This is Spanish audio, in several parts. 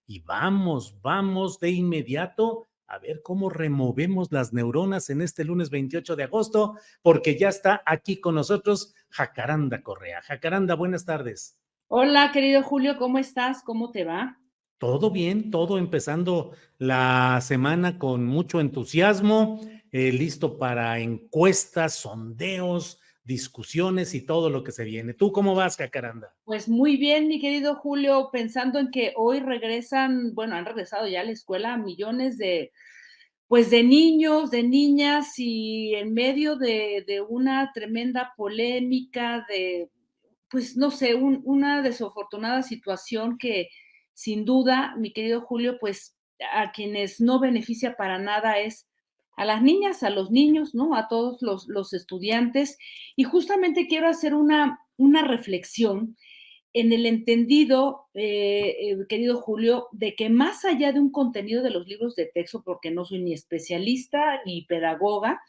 y vamos de inmediato a ver cómo removemos las neuronas en este lunes 28 de agosto, porque ya está aquí con nosotros Jacaranda Correa. Jacaranda, buenas tardes. Hola, querido Julio, ¿cómo estás? ¿Cómo te va? Todo bien, todo empezando la semana con mucho entusiasmo, listo para encuestas, sondeos, discusiones y todo lo que se viene. ¿Tú cómo vas, Jacaranda? Pues muy bien, mi querido Julio, pensando en que hoy regresan, bueno, han regresado ya a la escuela millones pues de niños, de niñas y en medio de una tremenda polémica pues no sé, una desafortunada situación que sin duda, mi querido Julio, pues a quienes no beneficia para nada es a las niñas, a los niños, ¿no? A todos los estudiantes. Y justamente quiero hacer una reflexión en el entendido, querido Julio, de que más allá de un contenido de los libros de texto, porque no soy ni especialista ni pedagoga,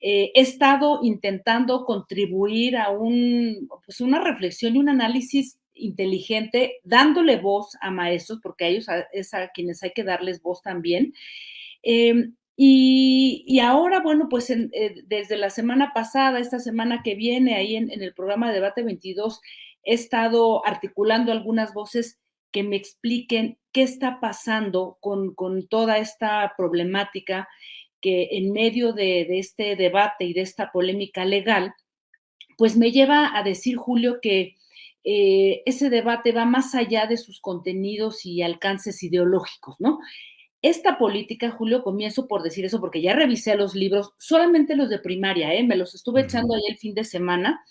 he estado intentando contribuir a pues una reflexión y un análisis inteligente, dándole voz a maestros, porque a ellos es a quienes hay que darles voz también. Y ahora, bueno, pues desde la semana pasada, esta semana que viene, ahí en el programa de Debate 22, he estado articulando algunas voces que me expliquen qué está pasando con toda esta problemática que en medio de este debate y de esta polémica legal, pues me lleva a decir, Julio, que ese debate va más allá de sus contenidos y alcances ideológicos, ¿no? Esta política, Julio, comienzo por decir eso porque ya revisé los libros, solamente los de primaria, me los estuve echando ahí el fin de semana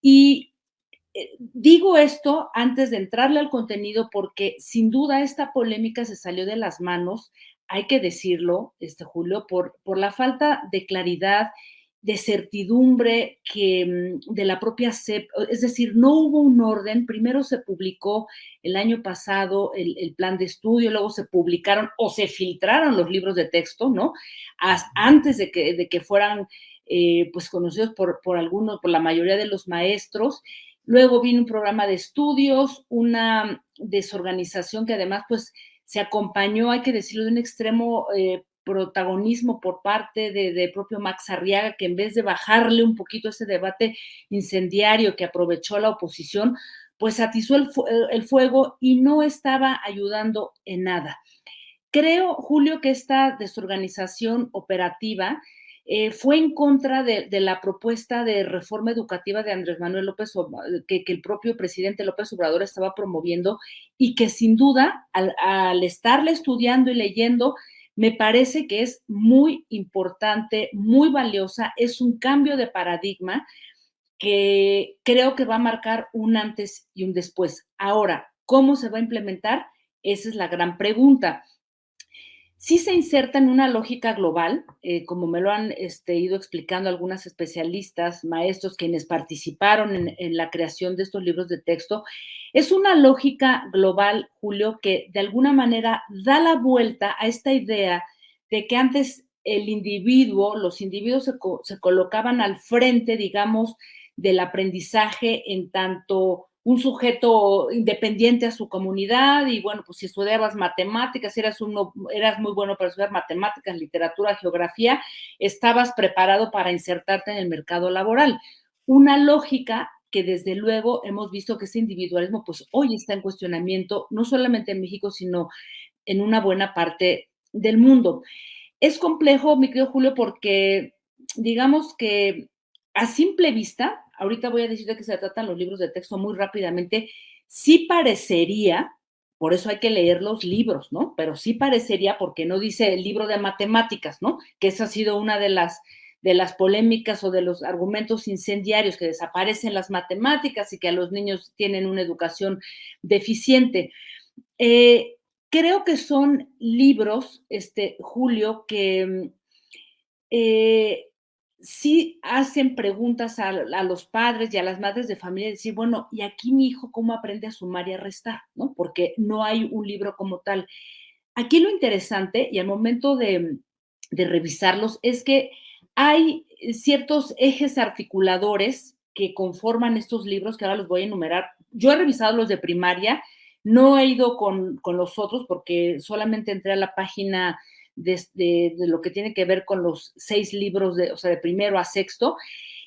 y digo esto antes de entrarle al contenido porque sin duda esta polémica se salió de las manos, hay que decirlo, Julio, por la falta de claridad, de certidumbre de la propia SEP, es decir, no hubo un orden, primero se publicó el año pasado el plan de estudio, luego se publicaron o se filtraron los libros de texto, ¿no? Antes de que fueran pues conocidos por algunos, por la mayoría de los maestros. Luego vino un programa de estudios, una desorganización que además pues se acompañó, hay que decirlo, de un extremo protagonismo por parte de propio Max Arriaga, que en vez de bajarle un poquito ese debate incendiario que aprovechó la oposición, pues atizó el fuego y no estaba ayudando en nada. Creo, Julio, que esta desorganización operativa fue en contra de la propuesta de reforma educativa de Andrés Manuel López Obrador, que el propio presidente López Obrador estaba promoviendo y que sin duda, al estarle estudiando y leyendo, me parece que es muy importante, muy valiosa, es un cambio de paradigma que creo que va a marcar un antes y un después. Ahora, ¿cómo se va a implementar? Esa es la gran pregunta. Sí se inserta en una lógica global, como me lo han ido explicando algunas especialistas, maestros, quienes participaron en la creación de estos libros de texto. Es una lógica global, Julio, que de alguna manera da la vuelta a esta idea de que antes los individuos se colocaban al frente, digamos, del aprendizaje en tanto un sujeto independiente a su comunidad y bueno, pues si estudiabas matemáticas, eras muy bueno para estudiar matemáticas, literatura, geografía, estabas preparado para insertarte en el mercado laboral. Una lógica que desde luego hemos visto que ese individualismo pues hoy está en cuestionamiento, no solamente en México, sino en una buena parte del mundo. Es complejo, mi querido Julio, porque digamos que a simple vista, ahorita voy a decir de qué se tratan los libros de texto muy rápidamente, sí parecería, por eso hay que leer los libros, ¿no? Pero sí parecería, porque no dice el libro de matemáticas, ¿no? Que esa ha sido una de las polémicas o de los argumentos incendiarios, que desaparecen las matemáticas y que a los niños tienen una educación deficiente. Eh, Creo que son libros, Julio, que eh, sí hacen preguntas a los padres y a las madres de familia, decir, bueno, ¿y aquí mi hijo cómo aprende a sumar y a restar? ¿No? Porque no hay un libro como tal. Aquí lo interesante, y al momento de revisarlos, es que hay ciertos ejes articuladores que conforman estos libros, que ahora los voy a enumerar. Yo he revisado los de primaria, No he ido con los otros porque solamente entré a la página de lo que tiene que ver con los 6 libros, o sea, de primero a sexto,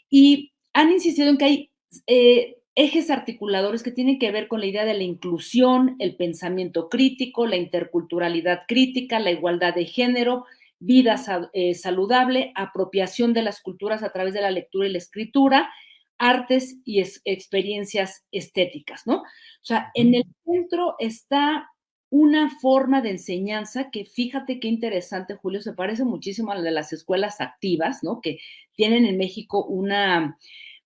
y han insistido en que hay ejes articuladores que tienen que ver con la idea de la inclusión, el pensamiento crítico, la interculturalidad crítica, la igualdad de género, vida saludable, apropiación de las culturas a través de la lectura y la escritura, artes y experiencias estéticas, ¿no? O sea, en el centro está una forma de enseñanza que, fíjate qué interesante, Julio, se parece muchísimo a la de las escuelas activas, ¿no? Que tienen en México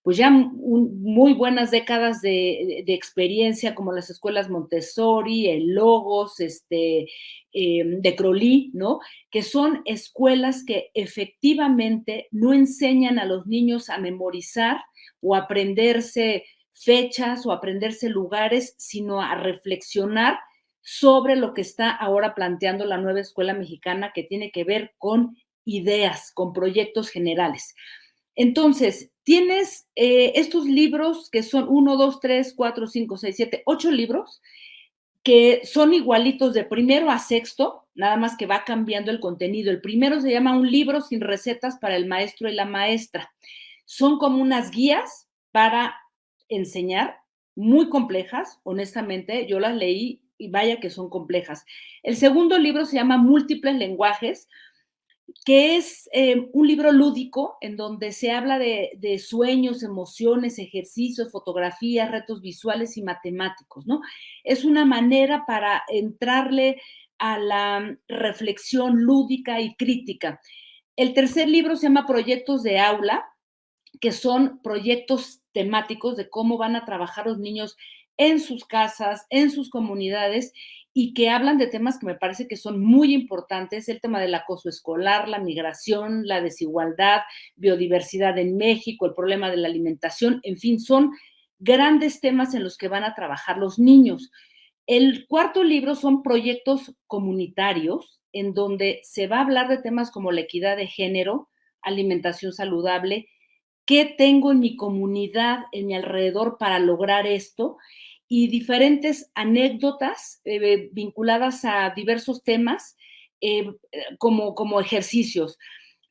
pues ya muy buenas décadas de experiencia, como las escuelas Montessori, el Logos, de Crowley, ¿no? Que son escuelas que efectivamente no enseñan a los niños a memorizar o a aprenderse fechas o aprenderse lugares, sino a reflexionar sobre lo que está ahora planteando la nueva escuela mexicana, que tiene que ver con ideas, con proyectos generales. Entonces, tienes estos libros que son 1, 2, 3, 4, 5, 6, 7, 8 libros, que son igualitos de primero a sexto, nada más que va cambiando el contenido. El primero se llama Un libro sin recetas para el maestro y la maestra. Son como unas guías para enseñar, muy complejas, honestamente, yo las leí y vaya que son complejas. El segundo libro se llama Múltiples lenguajes, que es un libro lúdico en donde se habla de sueños, emociones, ejercicios, fotografías, retos visuales y matemáticos, ¿no? Es una manera para entrarle a la reflexión lúdica y crítica. El tercer libro se llama Proyectos de Aula, que son proyectos temáticos de cómo van a trabajar los niños en sus casas, en sus comunidades, y que hablan de temas que me parece que son muy importantes, el tema del acoso escolar, la migración, la desigualdad, biodiversidad en México, el problema de la alimentación, en fin, son grandes temas en los que van a trabajar los niños. El cuarto libro son proyectos comunitarios, en donde se va a hablar de temas como la equidad de género, alimentación saludable, qué tengo en mi comunidad, en mi alrededor para lograr esto, y diferentes anécdotas vinculadas a diversos temas como ejercicios.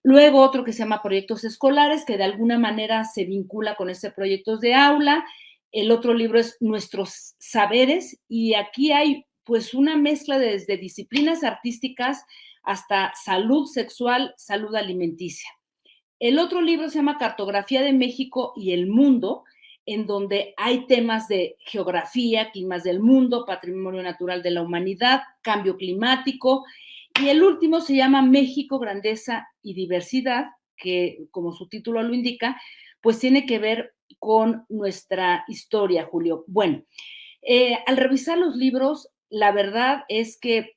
Luego otro que se llama proyectos escolares, que de alguna manera se vincula con este proyectos de aula. El otro libro es Nuestros Saberes, y aquí hay pues una mezcla desde disciplinas artísticas hasta salud sexual, salud alimenticia. El otro libro se llama Cartografía de México y el Mundo, en donde hay temas de geografía, climas del mundo, patrimonio natural de la humanidad, cambio climático. Y el último se llama México, Grandeza y Diversidad, que como su título lo indica, pues tiene que ver con nuestra historia, Julio. Bueno, al revisar los libros, la verdad es que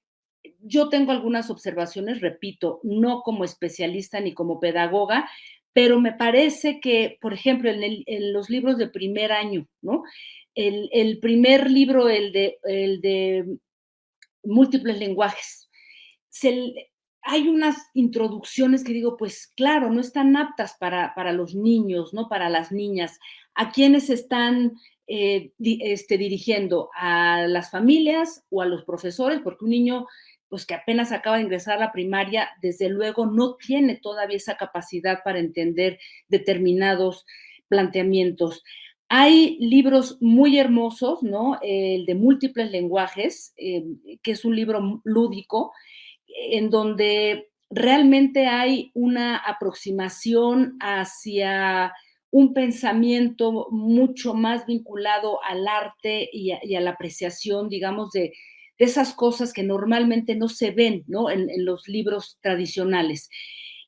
yo tengo algunas observaciones, repito, no como especialista ni como pedagoga, pero me parece que, por ejemplo, en los libros de primer año, ¿no? El primer libro, el de múltiples lenguajes, hay unas introducciones que digo, pues claro, no están aptas para los niños, ¿no? Para las niñas. ¿A quiénes están dirigiendo? ¿A las familias o a los profesores? Porque un niño, pues que apenas acaba de ingresar a la primaria, desde luego no tiene todavía esa capacidad para entender determinados planteamientos. Hay libros muy hermosos, ¿no? El de múltiples lenguajes, que es un libro lúdico, en donde realmente hay una aproximación hacia un pensamiento mucho más vinculado al arte y a la apreciación, digamos, de esas cosas que normalmente no se ven, ¿no? En los libros tradicionales.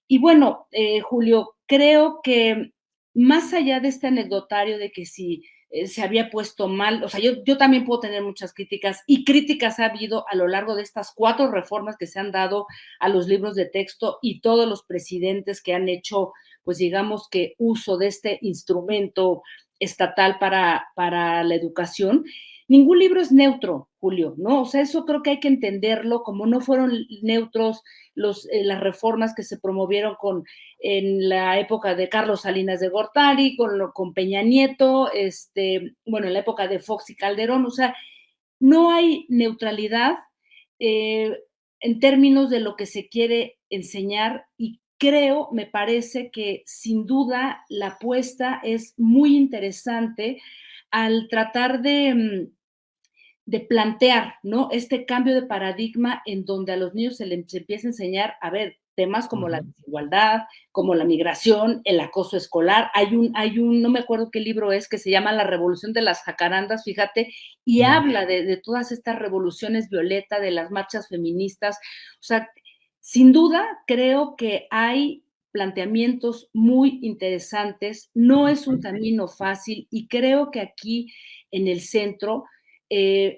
Y bueno, Julio, creo que más allá de este anecdotario de que si se había puesto mal, o sea, yo también puedo tener muchas críticas, y críticas ha habido a lo largo de estas 4 reformas que se han dado a los libros de texto, y todos los presidentes que han hecho, pues digamos que uso de este instrumento estatal para la educación. Ningún libro es neutro, Julio, ¿no? O sea, eso creo que hay que entenderlo, como no fueron neutros las reformas que se promovieron en la época de Carlos Salinas de Gortari, con Peña Nieto, bueno, en la época de Fox y Calderón. O sea, no hay neutralidad en términos de lo que se quiere enseñar y creo, me parece que sin duda la apuesta es muy interesante al tratar de plantear, ¿no? Este cambio de paradigma en donde a los niños se les empieza a enseñar, a ver, temas como la Ujú. desigualdad, como la migración, el acoso escolar. No me acuerdo qué libro es, que se llama La Revolución de las Jacarandas, fíjate, y Mm. habla de todas estas revoluciones violeta, de las marchas feministas. O sea, sin duda creo que hay planteamientos muy interesantes, no es un camino fácil y creo que aquí en el centro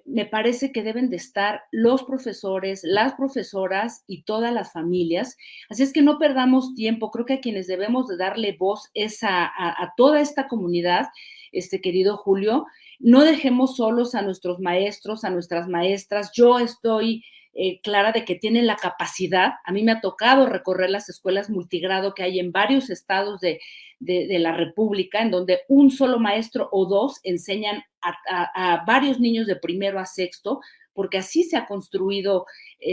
me parece que deben de estar los profesores, las profesoras y todas las familias. Así es que no perdamos tiempo. Creo que a quienes debemos de darle voz es a toda esta comunidad, querido Julio. No dejemos solos a nuestros maestros, a nuestras maestras. Yo estoy clara de que tienen la capacidad. A mí me ha tocado recorrer las escuelas multigrado que hay en varios estados de la República, en donde un solo maestro o dos enseñan a varios niños de primero a sexto, porque así se ha construido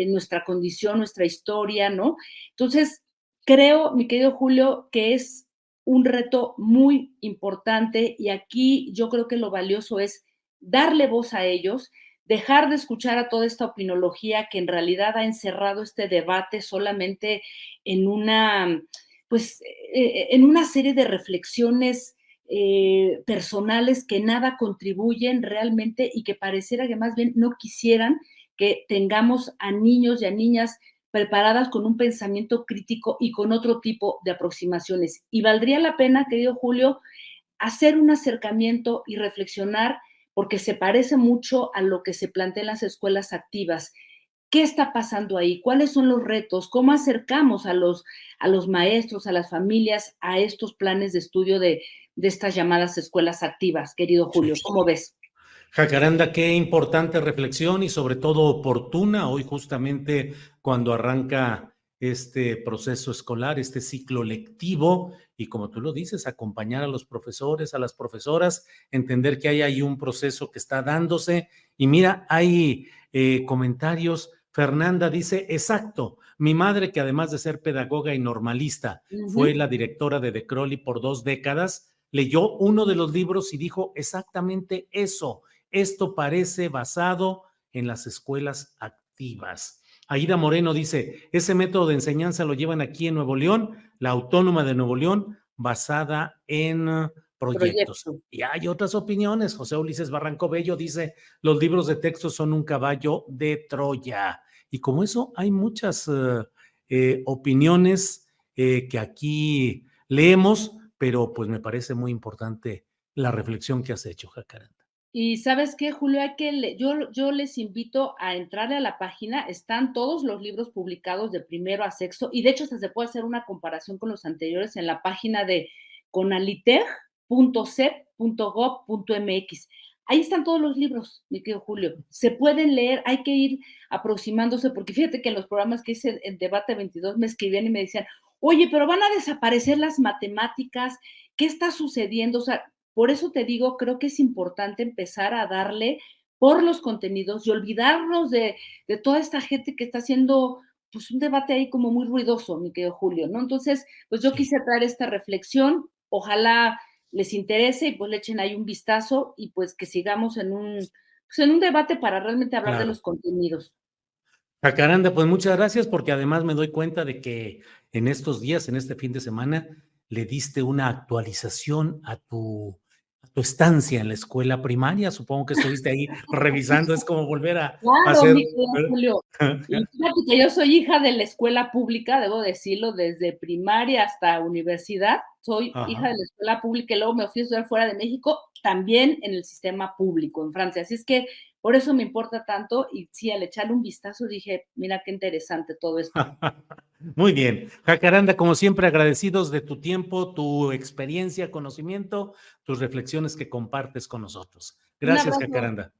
nuestra condición, nuestra historia, ¿no? Entonces, creo, mi querido Julio, que es un reto muy importante y aquí yo creo que lo valioso es darle voz a ellos, dejar de escuchar a toda esta opinología que en realidad ha encerrado este debate solamente en en una serie de reflexiones personales que nada contribuyen realmente y que pareciera que más bien no quisieran que tengamos a niños y a niñas preparadas con un pensamiento crítico y con otro tipo de aproximaciones. Y valdría la pena, querido Julio, hacer un acercamiento y reflexionar porque se parece mucho a lo que se plantea en las escuelas activas. ¿Qué está pasando ahí? ¿Cuáles son los retos? ¿Cómo acercamos a los maestros, a las familias, a estos planes de estudio de estas llamadas escuelas activas, querido Sí. Julio? ¿Cómo ves? Jacaranda, qué importante reflexión y sobre todo oportuna hoy justamente cuando arranca este proceso escolar, este ciclo lectivo y como tú lo dices, acompañar a los profesores, a las profesoras, entender que hay ahí un proceso que está dándose y mira, hay comentarios. Fernanda dice, exacto, mi madre que además de ser pedagoga y normalista, fue Ujú. la directora de De Crowley por 2 décadas, leyó uno de los libros y dijo exactamente eso. Esto parece basado en las escuelas activas. Aida Moreno dice, ese método de enseñanza lo llevan aquí en Nuevo León, la Autónoma de Nuevo León, basada en proyectos. Proyecto. Y hay otras opiniones. José Ulises Barranco Bello dice, los libros de texto son un caballo de Troya. Y como eso, hay muchas opiniones que aquí leemos, pero pues me parece muy importante la reflexión que has hecho, Jacaranda. Y ¿sabes qué, Julio? Yo les invito a entrarle a la página, están todos los libros publicados de primero a sexto, y de hecho hasta se puede hacer una comparación con los anteriores en la página de conaliteg.sep.gov.mx. Ahí están todos los libros, mi querido Julio. Se pueden leer, hay que ir aproximándose, porque fíjate que en los programas que hice en Debate 22 me escribían y me decían, oye, pero van a desaparecer las matemáticas, ¿qué está sucediendo? O sea, por eso te digo, creo que es importante empezar a darle por los contenidos y olvidarnos de toda esta gente que está haciendo pues un debate ahí como muy ruidoso, mi querido Julio, ¿no? Entonces, pues yo Sí, quise traer esta reflexión, ojalá les interese y pues le echen ahí un vistazo y pues que sigamos pues en un debate para realmente hablar de claro. los contenidos. Jacaranda, pues muchas gracias porque además me doy cuenta de que en estos días, en este fin de semana, le diste una actualización a tu estancia en la escuela primaria. Supongo que estuviste ahí revisando, es como volver a Claro, hacer. mi querido Julio. Y fíjate que yo soy hija de la escuela pública, debo decirlo, desde primaria hasta universidad. Soy hija de Ajá. la escuela pública y luego me fui a estudiar fuera de México, también en el sistema público, en Francia. Así es que por eso me importa tanto y sí, al echarle un vistazo dije, mira qué interesante todo esto. Muy bien. Jacaranda, como siempre, agradecidos de tu tiempo, tu experiencia, conocimiento, tus reflexiones que compartes con nosotros. Un Gracias, abrazo. Jacaranda.